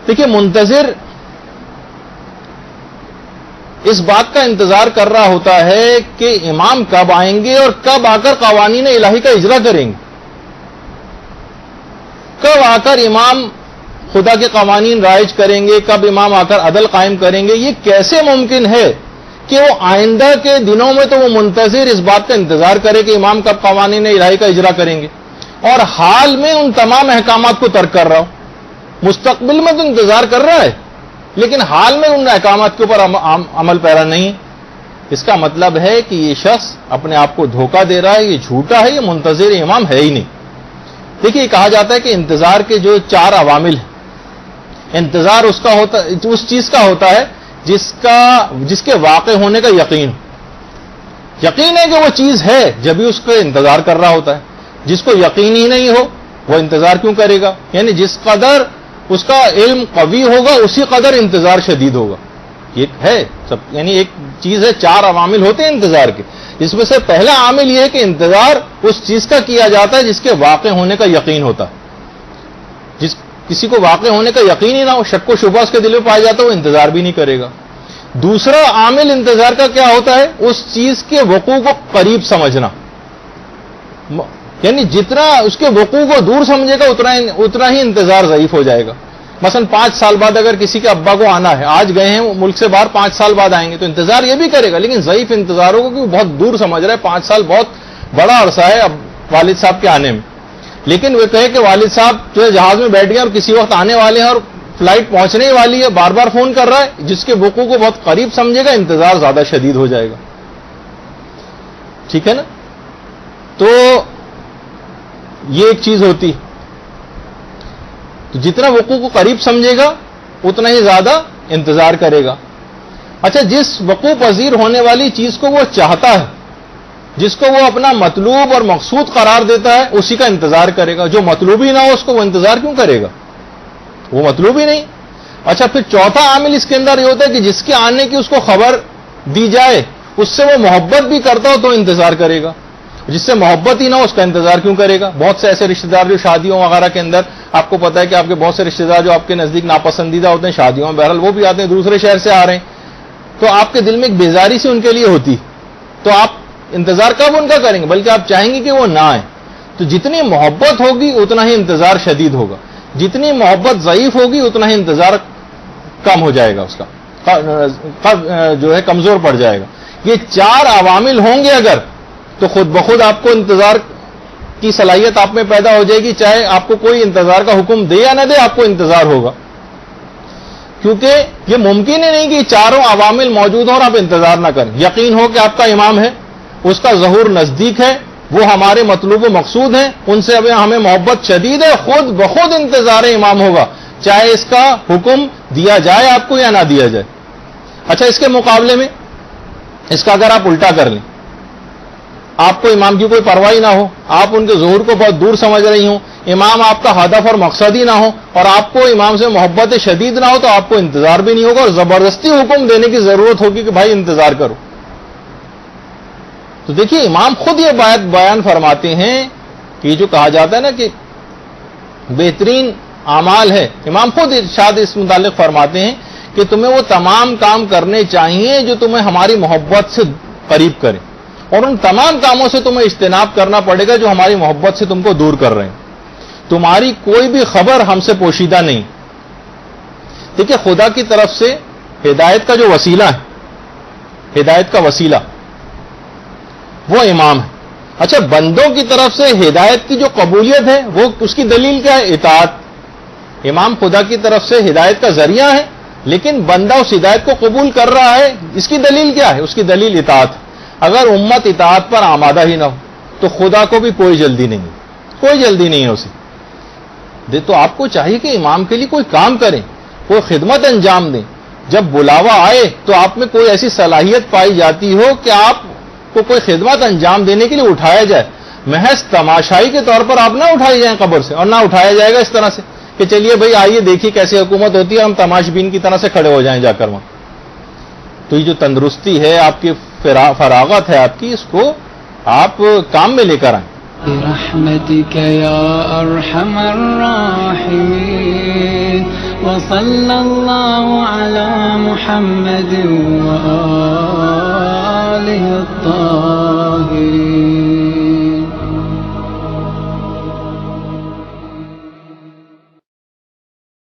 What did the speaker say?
دیکھیے منتظر اس بات کا انتظار کر رہا ہوتا ہے کہ امام کب آئیں گے اور کب آ کر قوانین الہی کا اجرا کریں گے، کب آ کر امام خدا کے قوانین رائج کریں گے، کب امام آ کر عدل قائم کریں گے۔ یہ کیسے ممکن ہے کہ وہ آئندہ کے دنوں میں تو وہ منتظر اس بات کا انتظار کرے کہ امام کب قوانین الہی کا اجرا کریں گے، اور حال میں ان تمام احکامات کو ترک کر رہا ہو۔ مستقبل میں تو انتظار کر رہا ہے لیکن حال میں ان احکامات کے اوپر عمل پیرا نہیں ہے۔ اس کا مطلب ہے کہ یہ شخص اپنے آپ کو دھوکہ دے رہا ہے، یہ جھوٹا ہے، یہ منتظر امام ہے ہی نہیں۔ دیکھیے کہا جاتا ہے کہ انتظار کے جو 4 عوامل ہیں، انتظار اس چیز کا ہوتا ہے جس کے واقع ہونے کا یقین ہے کہ وہ چیز ہے، جبھی اس کا انتظار کر رہا ہوتا ہے۔ جس کو یقین ہی نہیں ہو وہ انتظار کیوں کرے گا؟ یعنی جس قدر اس کا علم قوی ہوگا اسی قدر انتظار شدید ہوگا۔ یہ ہے یعنی ایک چیز ہے، 4 عوامل ہوتے ہیں انتظار کے، جس میں سے پہلا عامل یہ ہے کہ انتظار اس چیز کا کیا جاتا ہے جس کے واقع ہونے کا یقین ہوتا ہے۔ کسی کو واقع ہونے کا یقین ہی نہ ہو، شک و شبہ اس کے دل میں پایا جاتا ہے، وہ انتظار بھی نہیں کرے گا۔ دوسرا عامل انتظار کا کیا ہوتا ہے؟ اس چیز کے وقوع کو قریب سمجھنا، یعنی جتنا اس کے وقوع کو دور سمجھے گا اتنا ہی انتظار ضعیف ہو جائے گا۔ مثلا 5 سال بعد اگر کسی کے ابا کو آنا ہے، آج گئے ہیں ملک سے باہر، 5 سال بعد آئیں گے، تو انتظار یہ بھی کرے گا لیکن ضعیف انتظار ہوگا کہ وہ بہت دور سمجھ رہا ہے، 5 سال بہت بڑا عرصہ ہے اب والد صاحب کے آنے میں۔ لیکن وہ کہے کہ والد صاحب جو ہے جہاز میں بیٹھ گئے اور کسی وقت آنے والے ہیں اور فلائٹ پہنچنے ہی والی ہے، بار بار فون کر رہا ہے، جس کے وقوع کو بہت قریب سمجھے گا انتظار زیادہ شدید ہو جائے گا۔ ٹھیک ہے نا؟ تو یہ ایک چیز ہوتی، تو جتنا وقوع کو قریب سمجھے گا اتنا ہی زیادہ انتظار کرے گا۔ اچھا، جس وقوع پذیر ہونے والی چیز کو وہ چاہتا ہے، جس کو وہ اپنا مطلوب اور مقصود قرار دیتا ہے، اسی کا انتظار کرے گا۔ جو مطلوب ہی نہ ہو اس کو وہ انتظار کیوں کرے گا؟ وہ مطلوب ہی نہیں۔ اچھا، پھر چوتھا عامل اس کے اندر یہ ہوتا ہے کہ جس کے آنے کی اس کو خبر دی جائے، اس سے وہ محبت بھی کرتا ہو تو انتظار کرے گا۔ جس سے محبت ہی نہ ہو اس کا انتظار کیوں کرے گا؟ بہت سے ایسے رشتہ دار جو شادیوں وغیرہ کے اندر، آپ کو پتا ہے کہ آپ کے بہت سے رشتہ دار جو آپ کے نزدیک ناپسندیدہ ہوتے ہیں شادیوں میں، بہرحال وہ بھی آتے ہیں، دوسرے شہر سے آ رہے ہیں، تو آپ کے دل میں ایک بیزاری سی ان کے لیے ہوتی، تو آپ انتظار کب ان کا کریں گے؟ بلکہ آپ چاہیں گے کہ وہ نہ آئیں۔ تو جتنی محبت ہوگی اتنا ہی انتظار شدید ہوگا، جتنی محبت ضعیف ہوگی اتنا ہی انتظار کم ہو جائے گا، اس کا جو ہے کمزور پڑ جائے گا۔ یہ 4 عوامل ہوں گے اگر، تو خود بخود آپ کو انتظار کی صلاحیت آپ میں پیدا ہو جائے گی، چاہے آپ کو کوئی انتظار کا حکم دے یا نہ دے، آپ کو انتظار ہوگا، کیونکہ یہ ممکن ہی نہیں کہ 4 عوامل موجود ہوں اور آپ انتظار نہ کریں۔ یقین ہو کہ آپ کا امام ہے، اس کا ظہور نزدیک ہے، وہ ہمارے مطلوب و مقصود ہیں، ان سے ابھی ہمیں محبت شدید ہے، خود بخود انتظار امام ہوگا، چاہے اس کا حکم دیا جائے آپ کو یا نہ دیا جائے۔ اچھا، اس کے مقابلے میں اس کا اگر آپ الٹا کر لیں، آپ کو امام کی کوئی پرواہ نہ ہو، آپ ان کے ظہور کو بہت دور سمجھ رہی ہوں، امام آپ کا ہدف اور مقصد ہی نہ ہو، اور آپ کو امام سے محبت شدید نہ ہو، تو آپ کو انتظار بھی نہیں ہوگا اور زبردستی حکم دینے کی ضرورت ہوگی کہ بھائی انتظار کرو۔ تو دیکھیے امام خود یہ بات بیان فرماتے ہیں کہ یہ جو کہا جاتا ہے نا کہ بہترین اعمال ہے، امام خود ارشاد اس متعلق فرماتے ہیں کہ تمہیں وہ تمام کام کرنے چاہیے جو تمہیں ہماری محبت سے قریب کریں، اور ان تمام کاموں سے تمہیں اجتناب کرنا پڑے گا جو ہماری محبت سے تم کو دور کر رہے ہیں۔ تمہاری کوئی بھی خبر ہم سے پوشیدہ نہیں۔ دیکھیے خدا کی طرف سے ہدایت کا جو وسیلہ ہے، ہدایت کا وسیلہ وہ امام ہے۔ اچھا، بندوں کی طرف سے ہدایت کی جو قبولیت ہے وہ اس کی دلیل کیا ہے؟ اطاعت۔ امام خدا کی طرف سے ہدایت کا ذریعہ ہے، لیکن بندہ اس ہدایت کو قبول کر رہا ہے، اس کی دلیل کیا ہے؟ اس کی دلیل اطاعت۔ اگر امت اطاعت پر آمادہ ہی نہ ہو تو خدا کو بھی کوئی جلدی نہیں ہے، کوئی جلدی نہیں ہے اسے۔ تو آپ کو چاہیے کہ امام کے لیے کوئی کام کریں، کوئی خدمت انجام دیں۔ جب بلاوا آئے تو آپ میں کوئی ایسی صلاحیت پائی جاتی ہو کہ آپ کو کوئی خدمت انجام دینے کے لیے اٹھایا جائے، محض تماشائی کے طور پر آپ نہ اٹھائی جائیں قبر سے، اور نہ اٹھایا جائے گا اس طرح سے کہ چلیے بھائی آئیے دیکھیے کیسے حکومت ہوتی ہے، ہم تماش بین کی طرح سے کھڑے ہو جائیں جا کر وہاں۔ تو یہ جو تندرستی ہے آپ کی، فراغت ہے آپ کی، اس کو آپ کام میں لے کر آئیں۔ برحمتك يا أرحم الراحمين وصلى الله على محمد وآله الطاهرين.